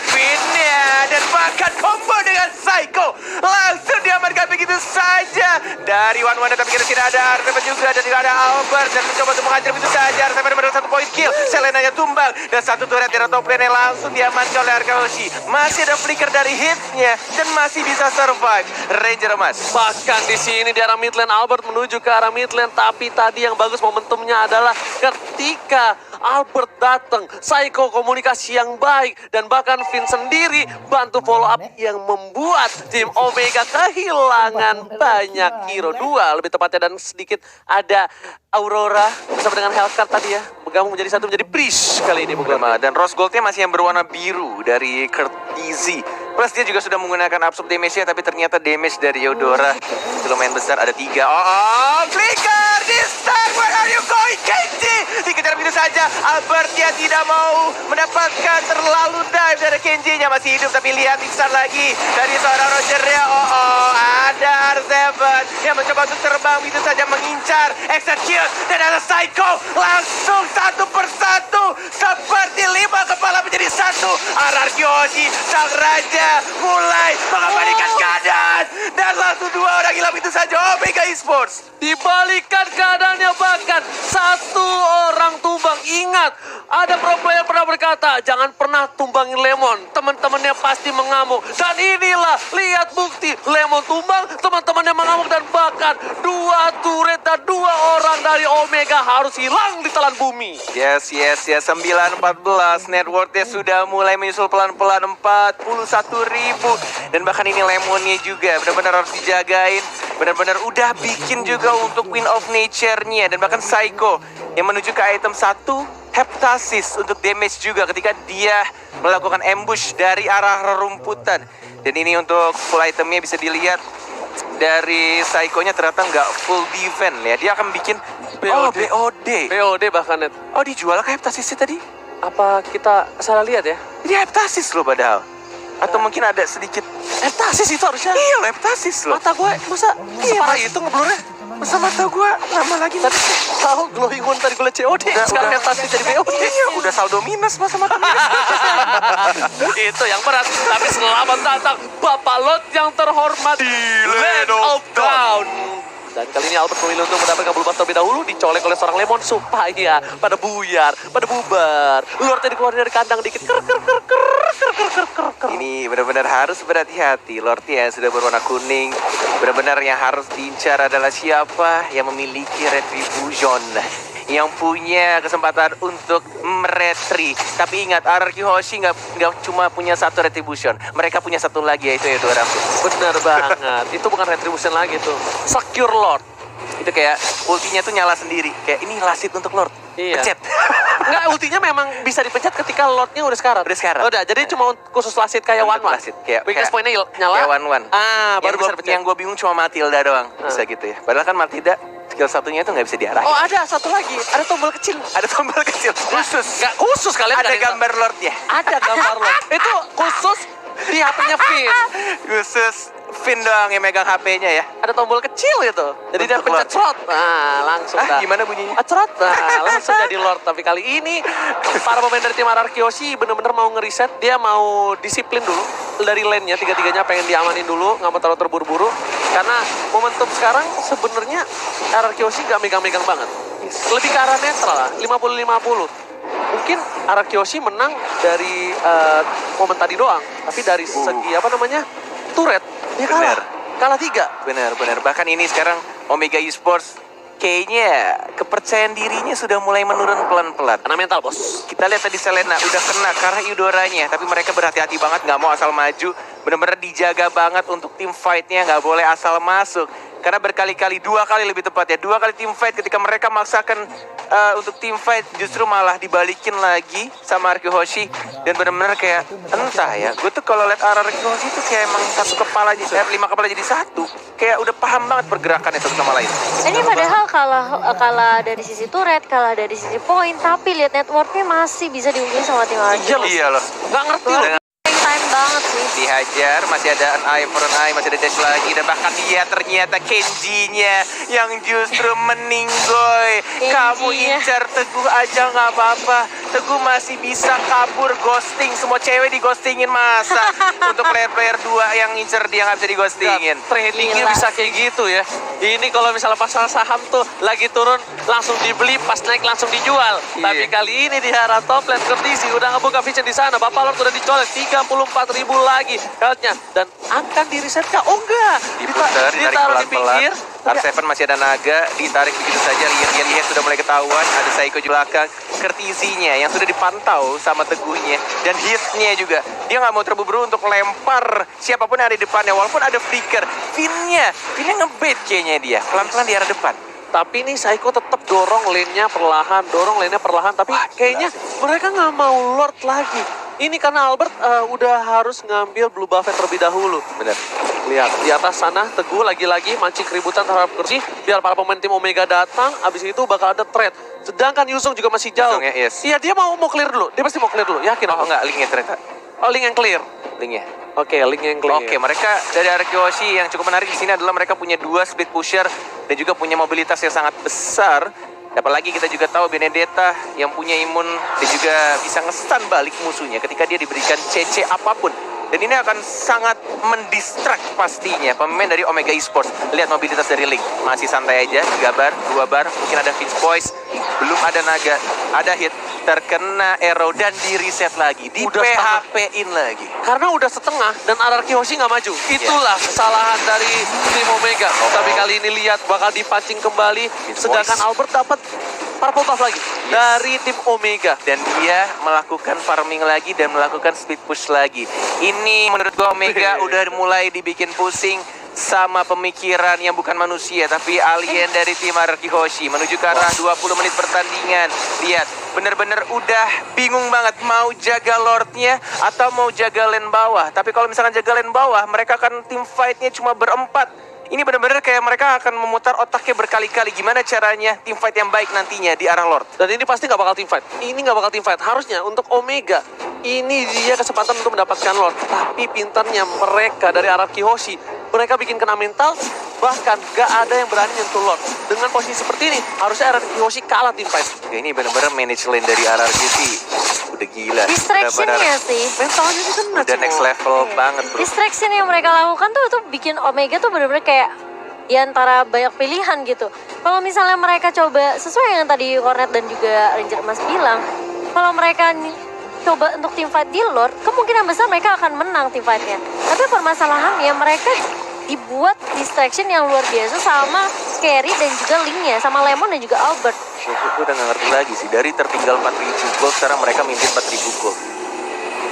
Pinnya dan bahkan combo dengan Psycho. Langsung diamankan begitu saja. Dari One tapi kira tidak ada Artefact juga dan tidak ada Albert. Dan mencoba untuk menghajar begitu saja. Artefact mendapat 1 point kill. Selenanya tumbang. Dan satu turret dari top lane langsung diamankan oleh Araki Hoshi. Masih ada flicker dari hitnya dan masih bisa survive. Ranger emas. Bahkan di sini di arah mid lane Albert menuju ke arah mid lane, tapi tadi yang bagus momentumnya adalah ketika Albert datang, Psycho komunikasi yang baik dan bahkan Vin sendiri bantu follow up yang membuat tim Omega kehilangan banyak hero 2 lebih tepatnya, dan sedikit ada Aurora bersama dengan Hellcat tadi ya, bergabung menjadi satu menjadi Breeze kali ini bukan. Dan Rose Goldnya masih yang berwarna biru dari Kurt Easy. Plus dia juga sudah menggunakan absorb damage-nya, tapi ternyata damage dari Eudora itu lumayan besar, ada 3. Flicker this time, where are you going, Kenji? Dikejar begitu saja, Albert dia tidak mau mendapatkan terlalu dive dari Kenji-nya, masih hidup tapi lihat pingsan lagi dari seorang Roger-nya. Ada R7 yang mencoba untuk terbang begitu saja mengincar, execute, dan ada Psycho langsung satu persatu seperti 5 kepala menjadi 1. Araki Hoshi sang raja mulai mengembalikan keadaan dan langsung 2 orang hilang itu saja. Omega Esports Dibalikan keadaannya, bahkan 1 orang tumbang. Ingat, ada pro player pernah berkata, jangan pernah tumbangin Lemon, teman-temannya pasti mengamuk. Dan inilah, lihat bukti, Lemon tumbang, teman-temannya mengamuk, dan bahkan 2 turret dan 2 orang dari Omega harus hilang di telan bumi. Yes, 9-14. Net worth-nya sudah mulai menyusul pelan-pelan 41.000. Dan bahkan ini Lemonnya juga benar-benar harus dijagain. Benar-benar udah bikin juga untuk Queen of Nature-nya. Dan bahkan Psycho yang menuju ke item 1, Heptasis untuk damage juga ketika dia melakukan ambush dari arah rerumputan. Dan ini untuk full itemnya bisa dilihat dari Psycho-nya ternyata nggak full defense ya. Dia akan bikin BOD bahkan, Net. Oh, dijual ke Heptasisnya tadi? Apa kita salah lihat ya? Ini Heptasis loh padahal. Atau mungkin ada sedikit Heptasis itu harusnya. Iya, Heptasis loh. Mata gue masa separah itu ngeblurnya? Masa mata gue lama lagi. Tadi tahu glowing one tadi gue liat COD. Sekarang Heptasis jadi BOD. Iya, udah saldo minus masa mata minus. Itu yang berat. Tapi selamat datang Bapak Lot yang terhormat di Land of Dawn. Dan kali ini Albert memilih untuk mendapatkan blue buff terlebih dahulu, dicolek oleh seorang Lemon supaya pada buyar, pada bubar. Lordnya dikeluarin dari kandang dikit. Ini benar-benar harus berhati-hati. Lordnya yang sudah berwarna kuning, benar-benar yang harus diincar adalah siapa yang memiliki retribution, yang punya kesempatan untuk meretri. Tapi ingat, Araki Hoshi nggak cuma punya 1 retribution, mereka punya 1 lagi, yaitu Eudora. Benar banget. Itu bukan retribution lagi tuh. Secure Lord. Itu kayak ultinya tuh nyala sendiri. Kayak ini lasit untuk Lord. Iya. Pencet. Enggak, ultinya memang bisa dipencet ketika Lordnya udah sekarat. Udah sekarat. Udah, jadi cuma khusus lasit kayak Untuk One. lasit, kayak- Weakness kayak- point-nya nyala. Kayak one. Baru bisa dipencet. Yang gue bingung cuma Matilda doang. Bisa gitu ya. Padahal kan Matilda skill satunya itu nggak bisa diarahin. Oh, ada satu lagi. Ada tombol kecil. Ada tombol kecil khusus. Nggak khusus kalian. Ada cari- gambar Lordnya. Ada gambar Lord. Itu khusus di HP-nya Vin. Khusus Vin doang yang megang HP-nya ya. Ada tombol kecil itu. Jadi dia Untuk pencet Lord. slot. Nah, langsung dah. Gimana bunyinya? Acrot, nah langsung jadi Lord. Tapi kali ini para pemain dari tim Araki Hoshi bener-bener mau ngeriset. Dia mau disiplin dulu dari lane-nya. Tiga-tiganya pengen diamanin dulu, nggak mau terlalu terburu-buru. Karena momentum sekarang sebenarnya Araki Hoshi nggak megang-megang banget. Lebih ke arah netral lah, 50-50. Mungkin Araki Hoshi menang dari momen tadi doang. Tapi dari segi turret, dia kalah. Bener. Kalah 3. Benar. Bahkan ini sekarang Omega Esports kayaknya kepercayaan dirinya sudah mulai menurun pelan-pelan. Karena mental, bos. Kita lihat tadi Selena udah kena karena Eudoranya, tapi mereka berhati-hati banget, nggak mau asal maju, benar-benar dijaga banget untuk tim fight-nya, nggak boleh asal masuk. Karena berkali-kali, 2 kali lebih tepat ya, 2 kali team fight ketika mereka maksakan untuk team fight justru malah dibalikin lagi sama Arki Hoshi. Dan benar-benar kayak entah ya, gue tuh kalau lihat arah Arki Hoshi tuh kayak emang 5 kepala jadi satu. Kayak udah paham banget pergerakannya satu sama lain. Ini padahal kalah dari sisi turret, kalah dari sisi poin, tapi lihat networknya masih bisa diunggulin sama tim RRQ. Iya loh. Nggak ngerti loh. Time banget sih. Dihajar, masih ada an eye for an eye, masih ada dash lagi. Dan bahkan dia ternyata Kenji-nya yang justru meninggoy. Kamu incar Teguh aja nggak apa-apa. Teguh masih bisa kabur, ghosting. Semua cewek di ghostingin masa. Untuk player-player 2 yang incar dia nggak bisa di ghostingin. Tradingnya bisa kayak gitu ya. Ini kalau misalnya pasar saham tuh lagi turun langsung dibeli, pas naik langsung dijual. Tapi kali ini di Hara Top Lane Kurtisi udah ngebuka vision di sana. Bapak Lord udah dicolek 34.000 lagi health-nya dan akan di reset kah? Oh enggak. Diputar, ditarik Ditaruh di pelan-pelan. pinggir. R7 masih ada naga, ditarik begitu saja. Lihat sudah mulai ketahuan. Ada Saiko di belakang. Kurtisinya yang sudah dipantau sama Teguhnya. Dan hitnya juga. Dia nggak mau terburu-buru untuk lempar siapapun yang ada di depannya. Walaupun ada flicker. Finnya ngebait kayaknya dia. Pelan-pelan di arah depan. Tapi nih Saiko tetap dorong lane-nya perlahan, tapi kayaknya mereka nggak mau Lord lagi. Ini karena Albert udah harus ngambil blue buff terlebih dahulu. Benar. Lihat di atas sana Teguh lagi-lagi mancing keributan terhadap Kursi biar para pemain tim Omega datang. Abis itu bakal ada trade. Sedangkan Yusung juga masih jauh. Yusung ya, yes. Iya dia mau clear dulu. Dia pasti mau clear dulu. Yakin? Oh enggak, linknya ternyata. Oh link yang clear. Linknya. Oke, link yang clear. Oke, mereka dari Arki Hoshi yang cukup menarik di sini adalah mereka punya 2 split pusher dan juga punya mobilitas yang sangat besar. Apalagi kita juga tahu Benedetta yang punya imun dan juga bisa nge-stun balik musuhnya ketika dia diberikan CC apapun. Dan ini akan sangat mendistract pastinya pemain dari Omega Esports. Lihat mobilitas dari Link. Masih santai aja, 3 bar, 2 bar. Mungkin ada Finch Voice. Belum ada naga. Ada hit. Terkena arrow dan di reset lagi. Di Udah PHP-in lagi. Karena udah setengah dan RRQ Hoshi nggak maju. Itulah kesalahan dari tim Omega. Tapi kali ini lihat bakal dipancing kembali. Sedangkan Albert dapat purple buff lagi dari tim Omega. Dan dia melakukan farming lagi dan melakukan speed push lagi. Ini menurut gua Omega udah mulai dibikin pusing sama pemikiran yang bukan manusia tapi alien dari tim RRQ Hoshi menuju ke arah 20 menit pertandingan. Lihat, bener-bener udah bingung banget mau jaga Lordnya atau mau jaga lane bawah. Tapi kalau misalkan jaga lane bawah, mereka akan tim fightnya cuma berempat. Ini benar-benar kayak mereka akan memutar otaknya berkali-kali. Gimana caranya tim fight yang baik nantinya di arah Lord. Dan ini pasti nggak bakal team fight. Ini nggak bakal team fight. Harusnya untuk Omega, ini dia kesempatan untuk mendapatkan Lord. Tapi pintarnya mereka dari RRQ Hoshi, mereka bikin kena mental. Bahkan nggak ada yang berani nyentuh Lord. Dengan posisi seperti ini, harusnya RRQ Hoshi kalah team fight. Ya, ini benar-benar manage lane dari RRQ sih. Udah gila. Distraction-nya sih. Mentalnya sih kena. Udah next level banget bro. Distraction yang mereka lakukan tuh bikin Omega tuh bener-bener kayak di antara banyak pilihan gitu. Kalau misalnya mereka coba sesuai yang tadi Cornet dan juga Ranger Mas bilang, kalau mereka coba untuk team fight di Lord, kemungkinan besar mereka akan menang team fight-nya. Tapi permasalahannya mereka dibuat distraction yang luar biasa sama Carry dan juga Link-nya, sama Lemon dan juga Albert. Gue udah gak ngerti lagi sih. Dari tertinggal 4.000 gold, sekarang mereka mimpin 4.000 gold.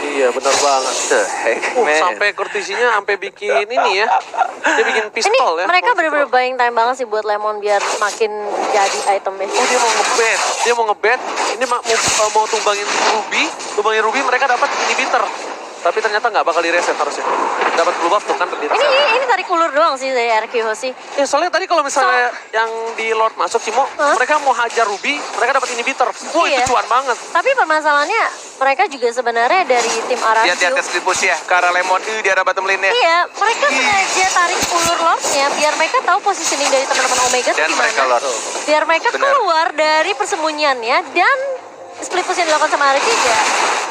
Iya benar banget. The heck, man. Sampai Kurtisinya sampai bikin ini ya. Dia bikin pistol Ini ya. mereka bener-bener buying time banget sih buat Lemon biar makin jadi itemnya. Oh dia mau ngebet. Dia mau ngebet. Ini mau tumbangin Ruby. Tumbangin Ruby mereka dapat inhibitor. Tapi ternyata nggak bakal di-reset harusnya. Dapat blue buff tuh kan di reset. Ini tarik ulur doang sih dari RRQ Hoshi. Ya soalnya tadi kalau misalnya yang di Lord masuk Cimo, mereka mau hajar Ruby, mereka dapat inhibitor. Wah Iya. itu cuan banget. Tapi permasalahannya mereka juga sebenarnya dari tim RRQ. Lihat split push ya, ke arah Lemon di arah bottom lane-nya. Iya, mereka sengaja tarik ulur Lordnya biar mereka tahu positioning dari teman-teman Omega tuh Dan gimana. mereka Lord. Biar mereka Benar. keluar dari persembunyiannya dan split push yang dilakukan sama RRQ ya.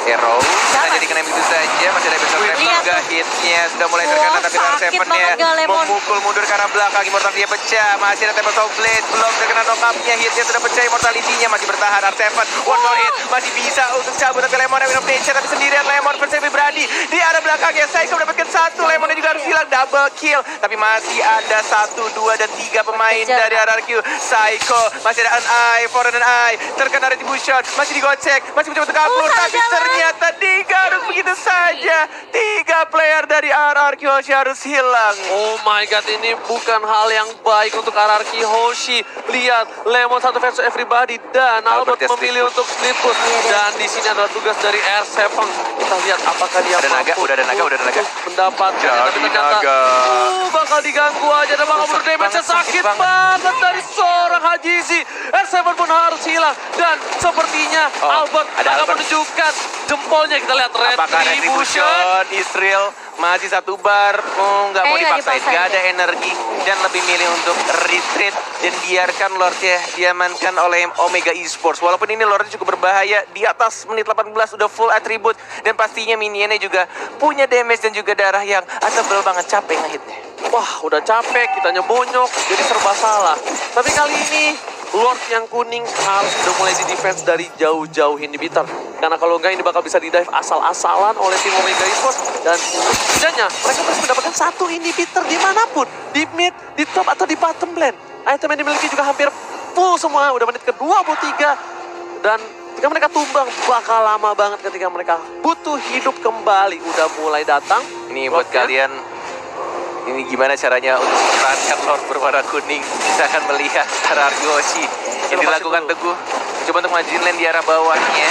Arrow, Jangan. saja dikenain begitu saja, masih ada besar level, Lihat enggak tuh. hitnya, sudah mulai Wah, terkena, tapi sakit R7-nya banget gak Lemon. memukul mundur ke arah belakang, Immortal dia pecah, masih ada Tempest of Blade, belum terkena knock-up-nya, hitnya sudah pecah, Immortality-nya masih bertahan, R7, one more hit, masih bisa untuk cabut, tapi Lemon Win of Nature, tapi sendirian Lemon versus Vibradi, di arah belakangnya, Saiko mendapatkan 1, Lemon juga harus hilang double kill. Tapi masih ada 1, 2, dan 3 pemain dari RRQ. Psycho, masih ada An-Ai, Foreign An-Ai. Terkena retribution, masih digocek, masih mencoba untuk kabur. Tapi ternyata digaruk begitu saja. 3 player dari RRQ harus hilang. Oh my god, ini bukan hal yang baik untuk RRQ Hoshi. Lihat, Lemon satu versus everybody dan Albert Albert memilih untuk split push. Dan di sini adalah tugas dari R7. Kita lihat apakah dia Ada naga, mampu udah ada naga. untuk mendapatkan. Tapi Jadi ternyata naga. bakal diganggu aja dan bakal bunuh damage sakit banget dari seorang Hajizi. R7 pun harus hilang dan sepertinya Albert ada akan Albert. menunjukkan jempolnya. Kita lihat Apakah retribution. retribution Israel masih 1 bar? Oh, nggak mau Kayaknya nggak dipaksain, dipaksain nggak ada deh. energi dan lebih milih untuk retreat dan biarkan Lordnya diamankan oleh Omega Esports. Walaupun ini Lordnya cukup berbahaya, di atas menit 18 udah full atribut dan pastinya minionnya juga punya damage dan juga darah yang tebel banget, capek ngehitnya. Wah, udah capek, kitanya bonyok, jadi serba salah. Tapi kali ini, Lord yang kuning harus udah mulai di defense dari jauh-jauh inhibitor. Karena kalau enggak ini bakal bisa di-dive asal-asalan oleh tim Omega Esports. Dan setidaknya mereka harus mendapatkan 1 inhibitor dimanapun. Di mid, di top, atau di bottom lane. Item yang dimiliki juga hampir full semua, udah menit ke-23. Dan ketika mereka tumbang, bakal lama banget ketika mereka butuh hidup kembali. Udah mulai datang. Ini buat Lordnya. kalian, ini gimana caranya untuk mempertahankan Lord berwarna kuning. Kita akan melihat RRQ Hoshi yang dilakukan Teguh. Coba untuk majuin lane di arah bawahnya.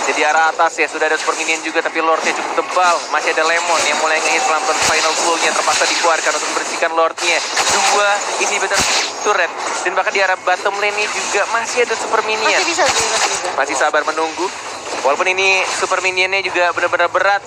Jadi arah atas ya, sudah ada super minion juga, tapi Lordnya cukup tebal. Masih ada Lemon yang mulai ngehit pelan-pelan, final blow-nya terpaksa dikeluarkan untuk membersihkan Lordnya. 2 inhibitor turret. Dan bahkan di arah bottom lane ini juga masih ada super minion. Masih bisa sih, masih bisa. Masih sabar menunggu. Walaupun ini super minionnya juga benar-benar berat.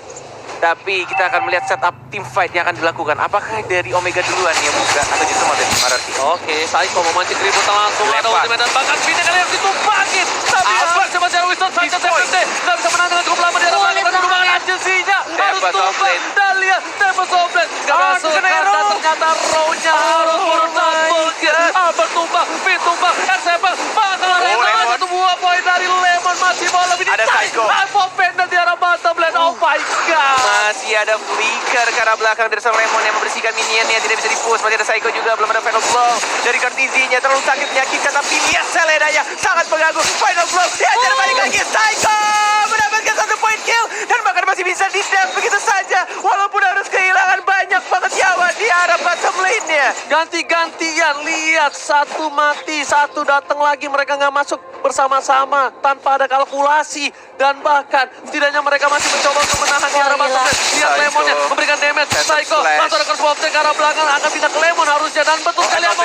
Tapi kita akan melihat setup team fight yang akan dilakukan. Apakah dari Omega duluan yang buka atau justru mau dari RRQ? Oke, Psycho memancing keributan langsung. Ada Lempar. ultimate dan bahkan pinnya kali harus ditumpangin. Tapi Albert coba secara Winston Sanchez SMD. Nggak bisa menang dengan cukup lama di arah belakang. Dan hubungan agensinya harus Tempest tumbang. offlane. Dan lihat, Tempest offlane. Nggak masuk. kena Dan arrow. ternyata row-nya harus turun double kill. Albert tumbang, Pin tumbang, R7 bakal Lemon. Lemon. Satu buah poin dari Lemon. Masih mau lebih Ada Psycho. Hypo Panda di arah bottom lane. Oh my god. Masih ada flicker ke arah belakang dari seorang Lemon yang membersihkan minionnya, tidak bisa di-push. Masih ada Psycho juga, belum ada final blow dari Cortizinya, terlalu sakit menyakitkan, tapi lihat Selenanya sangat mengganggu. Final blow, diajar balik lagi, Psycho mendapatkan 1 point kill dan bahkan masih bisa di-dam begitu saja, walaupun harus kehilangan banyak banget nyawa di arah bottom lane-nya. Ganti-gantian, lihat satu mati, satu datang lagi, mereka nggak masuk bersama-sama tanpa ada kalkulasi dan bahkan setidaknya mereka masih mencoba untuk menahan di arah bottom lane. Lihat Psycho. Lemonnya memberikan damage, Psycho Flash. langsung ada crossbow ke arah belakang, akan pindah ke Lemon harusnya dan betul sekali Emma apa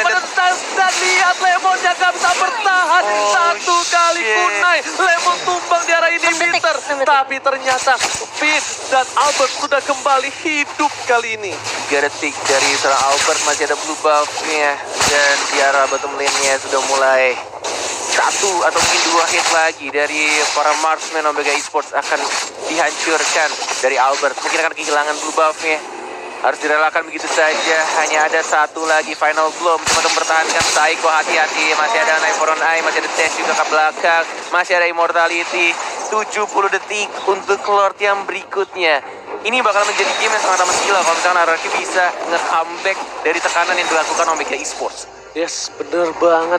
dan lihat Lemonnya nggak bisa bertahan. Oh, Satu kali shit. kunai, Lemon tumbang di arah inhibitor, 6 detik. tapi ternyata Finn dan Albert sudah kembali hidup kali ini. 3 detik dari seorang Albert, masih ada blue buff-nya dan di arah bottom lane-nya sudah mulai 1 atau mungkin 2 hit lagi dari para marksman Omega Esports akan dihancurkan dari Albert. Mungkin akan kehilangan blue buff-nya. Harus direlakan begitu saja. Hanya ada 1 lagi final blow untuk mempertahankan Psycho. Hati-hati, masih ada Knife for on Eye, masih ada Dash juga ke belakang, masih ada Immortality. 70 detik untuk Lord yang berikutnya. Ini bakal menjadi game yang sangat amat gila kalau misalkan RRQ bisa nge-comeback dari tekanan yang dilakukan Omega Esports. Yes, bener banget.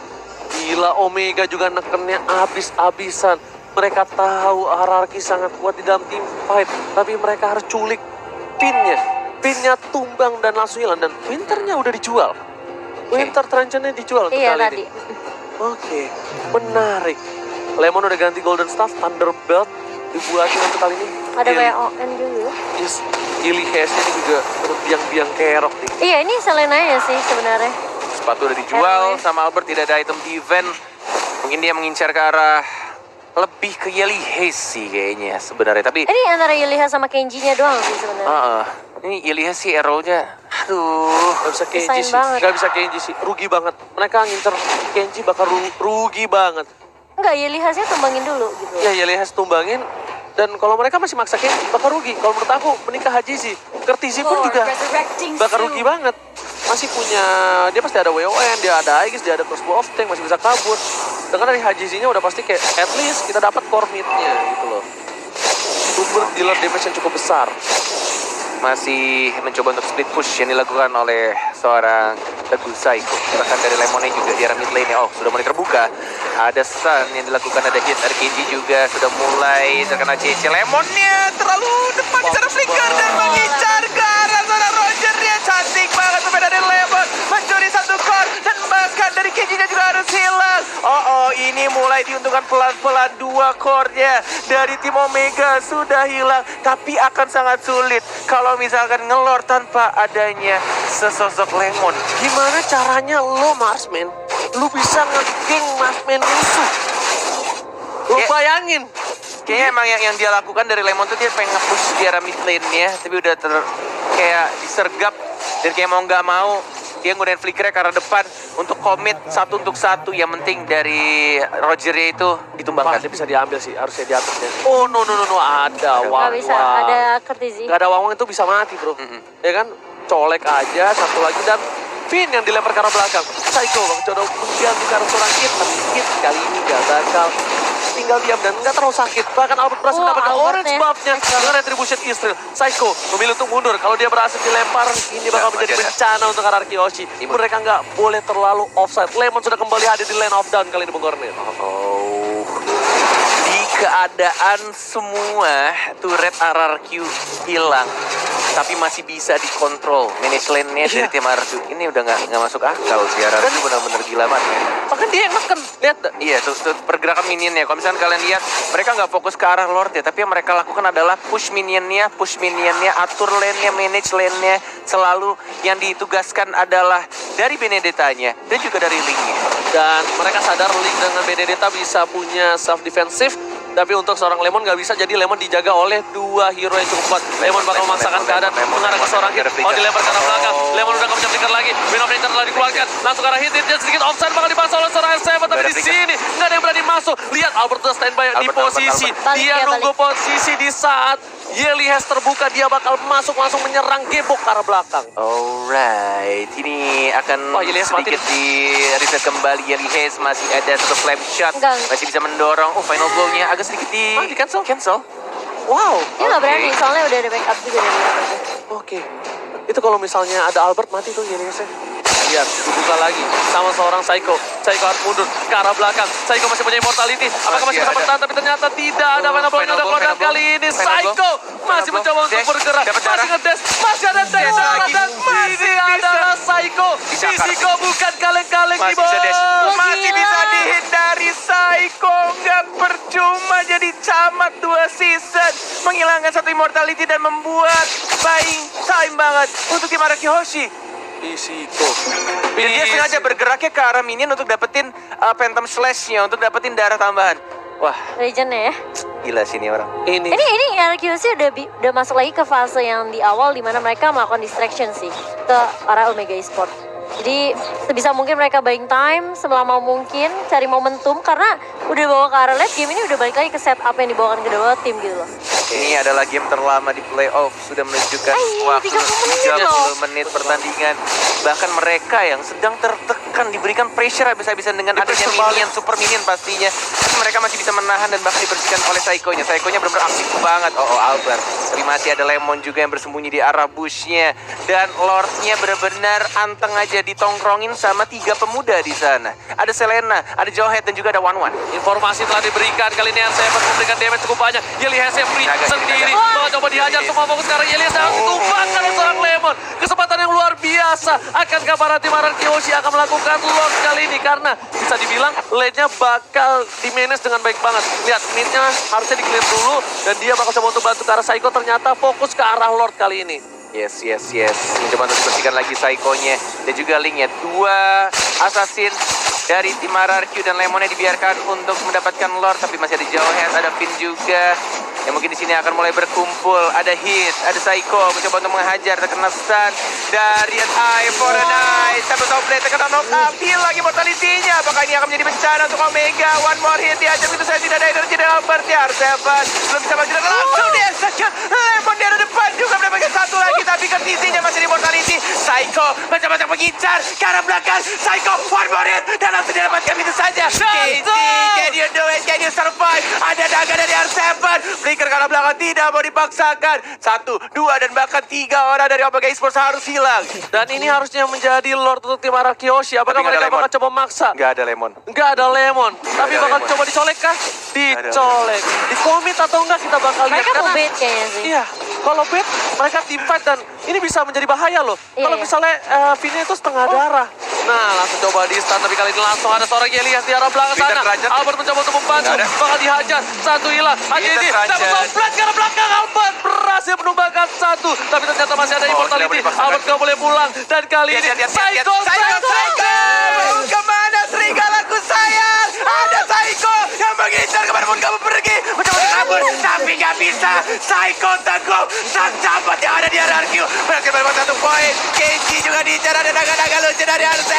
Gila, Omega juga nekennya abis-abisan. Mereka tahu RRQ sangat kuat di dalam team fight, tapi mereka harus culik pinnya. Pinnya tumbang dan langsung hilang, dan Winternya udah dijual. Winter Trenchantnya dijual untuk Iya kali tadi. ini. Oke, menarik. Lemon udah ganti Golden Staff, Thunderbelt dibuatin untuk kali ini. Ada WON juga. Yes, Gilly Hayes-nya ini juga biang-biang kerok nih. Iya, ini Selenanya sih sebenarnya. Sepatu udah dijual sama Albert, tidak ada item defense. Mungkin dia mengincar ke arah lebih ke Yeli Hayes sih kayaknya sebenarnya. Tapi Ini antara Yeliha sama Kenji-nya doang sih sebenarnya. ini Yeli Hayes sih arrow-nya. Aduh. Gak bisa Kenji Desain sih, banget. gak bisa Kenji sih, rugi banget. Mereka ngincer Kenji bakal rugi banget. Enggak, Yelihasnya tumbangin dulu gitu. Ya Yeli Hayes tumbangin, dan kalau mereka masih maksa Kenji bakal rugi. Kalau menurut aku menikah Haji sih, Kertizi pun juga bakal rugi banget. Masih punya, dia pasti ada WON, dia ada Aegis, dia ada crossbow of tank, masih bisa kabur. Dengan dari Hajizinya udah pasti kayak at least kita dapat core mid-nya gitu loh. Sumber dealer damage yang cukup besar. masih mencoba untuk split push yang dilakukan oleh seorang Teguh Psycho. Bahkan dari Lemonnya juga di arah mid lane. Oh, sudah mulai terbuka. Ada stun yang dilakukan, ada hit. RKG juga sudah mulai terkena CC. Lemonnya terlalu depan di sana flicker dan mengincar ke arah sana Roger. Dia cantik banget sepeda dari Lemon. Mencuri satu core dan bahkan dari KG-nya juga harus hilang. Oh, ini mulai diuntungkan pelan-pelan 2 core-nya dari tim Omega sudah hilang. Tapi akan sangat sulit kalau misalkan ngelor tanpa adanya sesosok Lemon. Gimana caranya lo Marsman, lu bisa nge-geng Marsman musuh? Lo bayangin. Kayaknya emang yang dia lakukan dari Lemon tuh dia pengen nge-push di arah mid lane-nya, tapi udah kayak disergap dan kayak mau nggak mau dia nggunain flickernya ke arah depan untuk komit 1 untuk 1. Yang penting dari Roger-nya itu ditumbangkan. Pasti bisa diambil sih, harusnya di atasnya. Oh no, ada Nggak Wang bisa, ada Courtesy. Gak ada Wang itu bisa mati bro. Ya kan, colek aja satu lagi dan Finn yang dilempar ke arah belakang. Psycho Bang Codo mengganti ke arah seorang hit, tapi hit kali ini gak bakal tinggal diam dan nggak terlalu sakit. Bahkan Albert berhasil mendapatkan orange buff-nya dengan retribution Israel. Psycho memilih untuk mundur. Kalau dia berhasil dilempar, ini bakal menjadi bencana untuk arah Kyoshi. Mereka nggak boleh terlalu offside. Lemon sudah kembali hadir di lane of down kali ini Bung Kornel. Oh, di keadaan semua turret RRQ hilang, tapi masih bisa dikontrol manage lane-nya dari tim RRQ. Ini udah nggak masuk akal sih, RRQ benar-benar gila banget. Bahkan dia yang neken, lihat. Iya, tuh pergerakan minionnya. Kalau misalnya kalian lihat, mereka nggak fokus ke arah Lord ya, tapi yang mereka lakukan adalah push minionnya, atur lane-nya, manage lane-nya. Selalu yang ditugaskan adalah dari Benedetta-nya dan juga dari Link-nya. Dan mereka sadar Link dengan Benedetta bisa punya self defensive. Tapi untuk seorang Lemon nggak bisa, jadi Lemon dijaga oleh 2 hero yang cukup kuat. Lemon bakal memaksakan keadaan mengarah ke seorang hit. Oh, dilempar ke arah belakang. Lemon udah nggak bisa flicker lagi. Wind of Nature telah dikeluarkan. Langsung ke arah hit-hitnya sedikit offside bakal dipasang oleh seorang R7. Tapi di sini nggak ada yang berani masuk. Lihat Albert udah standby di posisi. Dia nunggu posisi di saat Yelihes terbuka, dia bakal masuk langsung menyerang gebok ke arah belakang. Alright, ini akan sedikit di reset kembali. Yelihes masih ada satu flame shot, masih bisa mendorong. Oh, final blow-nya agak sedikit di cancel. Wow. Dia nggak berani, soalnya udah ada backup juga dari mereka. Oke. Itu kalau misalnya ada Albert mati tuh Yelihesnya. Lihat, dibuka lagi sama seorang Psycho. Psycho harus mundur ke arah belakang. Psycho masih punya immortality. Apakah masih bisa bertahan? Tapi ternyata tidak ada final blow-nya udah keluar. Dan kali ini Psycho masih mencoba untuk bergerak. Masih ngedash, masih ada dash dan masih adalah Psycho. Psycho bukan kaleng-kaleng di bawah. Masih bisa dihindari. Psycho nggak percuma jadi camat 2 season. Menghilangkan 1 immortality dan membuat buying time banget untuk tim Araki Hoshi. Psycho. Dan dia sengaja bergeraknya ke arah minion untuk dapetin Phantom Slash-nya, untuk dapetin darah tambahan. Wah, Legend-nya ya. gila sih ini orang. Ini RQC udah masuk lagi ke fase yang di awal dimana mereka melakukan distraction sih ke arah Omega Esport. Jadi sebisa mungkin mereka buying time selama mungkin, cari momentum karena udah bawa ke arah late game ini udah balik lagi ke setup yang dibawakan kedua tim gitu loh. Ini adalah game terlama di playoff, sudah menunjukkan waktu 30 menit pertandingan. Bahkan mereka yang sedang tertekan diberikan pressure habis-habisan dengan adanya minion, super minion pastinya. Tapi mereka masih bisa menahan dan bahkan dibersihkan oleh Psycho-nya. Psycho-nya benar-benar aktif banget. Oh, Albert. Tapi masih ada Lemon juga yang bersembunyi di arah bush-nya. Dan Lord-nya benar-benar anteng aja ditongkrongin sama 3 pemuda di sana. Ada Selena, ada Jawhead dan juga ada One. Informasi telah diberikan kali ini R7 memberikan damage cukup banyak. Yelihes free sendiri. Coba dihajar semua fokus karena Yelihes harus ditumbangkan oleh seorang Lemon. Kesempatan yang luar biasa. Akankah para tim Kyoshi akan melakukan loss kali ini? Karena bisa dibilang lane-nya bakal di-manage dengan baik banget. Lihat, mid-nya harusnya di-clear dulu. Dan dia bakal coba untuk bantu ke arah Psycho. Ternyata fokus ke arah Lord kali ini. Yes. Mencoba untuk dibersihkan lagi Psycho-nya. Dan juga Link-nya. 2 assassin dari tim RRQ dan Lemonnya dibiarkan untuk mendapatkan Lord. Tapi masih ada Jawhead, ada Finn juga. Yang mungkin di sini akan mulai berkumpul. Ada Hit, ada Psycho mencoba untuk menghajar, terkena stun dari Eye for a Night. Satu top blade terkena knock up. Hilang immortality-nya. Apakah ini akan menjadi bencana untuk Omega? One more hit diajar begitu saja. Tidak ada energi dari Albert ya. R7 belum bisa maju. Langsung di-execute. Lemon di depan juga mendapatkan satu lagi. Tapi kondisinya masih di immortality. Psycho macam-macam mengincar ke arah belakang. Psycho one more hit. Dan langsung didapatkan begitu saja. Casey, can you do it? Can you survive? Ada naga dari R7. Flicker ke arah belakang tidak mau dipaksakan. 1, 2, dan bahkan 3 orang dari Omega Esports harus hilang. Dan ini harusnya menjadi Lord untuk tim Araki Hoshi. Apakah Tapi nggak ada mereka bakal Lemon. coba maksa? Nggak ada Lemon. Nggak ada Lemon. Tapi ada bakal Lemon. coba dicolek kah? Dicolek. Dikomit atau enggak kita bakal lihat. Mereka mau Karena- bait kayaknya sih. Iya, kalau bait mereka team fight dan ini bisa menjadi bahaya loh. Iya, Kalau iya. misalnya Vini itu setengah darah. Nah, langsung coba di stun tapi kali ini langsung ada seorang Elias di arah belakang Peter sana. derajat. Albert mencoba untuk membantu, Nggak ada. bakal dihajar. Satu hilang. Hanya Peter ini derajat. dapat flat ke arah belakang. Albert berhasil menumbangkan satu, tapi ternyata masih ada Oh, immortality. sudah dipaksakan. Albert nggak boleh pulang dan kali ini Psycho. Mau kemana serigalaku sayang? Ada Psycho yang mengincar kemanapun kamu pergi. Mencoba untuk kabur, tapi nggak bisa. Psycho teguh, sang sahabat yang ada di RRQ. Berhasil mendapat 1 poin. Kenji juga diincar, ada naga-naga lucu dari R7.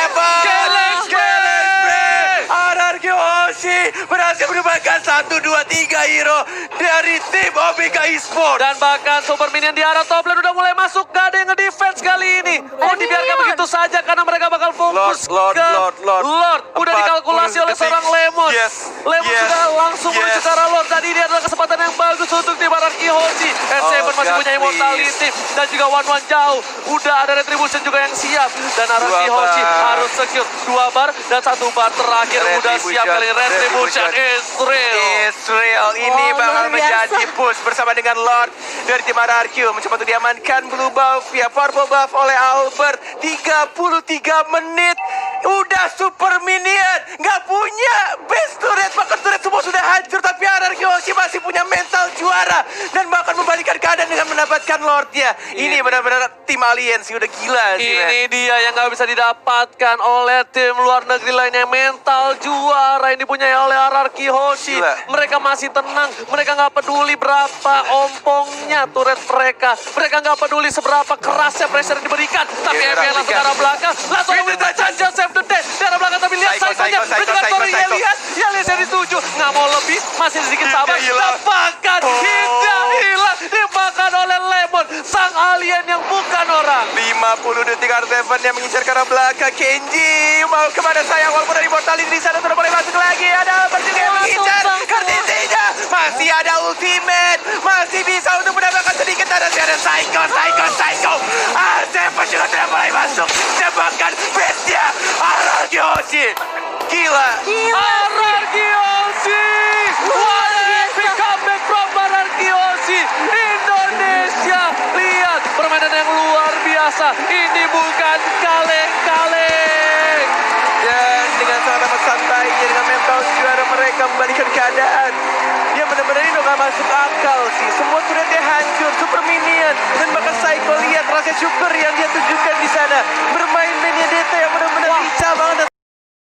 RRQ Hoshi berhasil menumbangkan 1, 2, 3 hero dari tim Omega Esports. Dan bahkan super minion di arah top lane udah mulai masuk. Gak ada yang nge-defense kali ini. Mau dibiarkan minion. begitu saja karena mereka bakal fokus Lord. ke Lord. Udah 40 dikalkulasi oleh detik. seorang Lemon. Yes. Lemon Yes. sudah langsung menuju Yes. ke arah Lord. Dan ini adalah kesempatan yang bagus untuk tim Araki Hoshi. S7 Oh, masih God, punya immortality. Dan juga one jauh. Udah ada retribution juga yang siap. Dan Araki 2 Hoshi bar. harus secure 2 bar dan 1 bar terakhir. Udah siap kali ini. Retribution is real. Israel ini Oh, bakal luar biasa. menjadi push bersama dengan Lord dari tim RRQ mencoba untuk diamankan blue buff ya purple buff oleh Albert. 33 menit udah super minion nggak punya base turret, bahkan turret semua sudah hancur, tapi RRQ Hoshi masih punya mental juara dan bahkan membalikan keadaan dengan mendapatkan Lordnya. Ini benar-benar tim alien sih, udah gila sih, men. Ini dia yang nggak bisa didapatkan oleh tim luar negeri lainnya. Mental juara yang dipunyai oleh RRQ Hoshi. Gila. Mereka masih tenang. Mereka nggak peduli berapa ompongnya turret mereka. Mereka nggak peduli seberapa kerasnya pressure yang diberikan. Tapi Iya, FPL langsung ke arah belakang. Langsung memberikan Janja save the day. Di arah belakang tapi lihat Psycho, Psycho-nya. Psycho, Dengan Psycho, Tori Psycho. Elias. Elias yang dituju. Nggak mau lebih. Masih sedikit sabar. hilang. Bahkan Hinda hilang. Dimakan oleh Lemon. Sang alien yang bukan orang. 50 detik R7 yang mengincar ke arah belakang. Kenji mau kemana sayang, walaupun dari mortality di sana sudah boleh masuk lagi. Ada Albert juga yang mengincar kondisinya. Masih ada ultimate, masih bisa untuk mendapatkan sedikit ada Psycho. R7 juga sudah mulai masuk. Tembakkan base-nya RRQ Hoshi. Gila. RRQ Hoshi! What an epic comeback from RRQ Hoshi! Indonesia! Lihat permainan yang luar biasa. Ini bukan kaleng-kaleng. Dan dengan sangat amat santainya, dengan mental juara mereka membalikan keadaan. Ya benar-benar ini udah gak masuk akal sih. Semua turretnya hancur, super minion. Dan bahkan Psycho, lihat rasa syukur yang dia tunjukkan di sana. Bermain mainnya DT yang benar-benar lincah banget.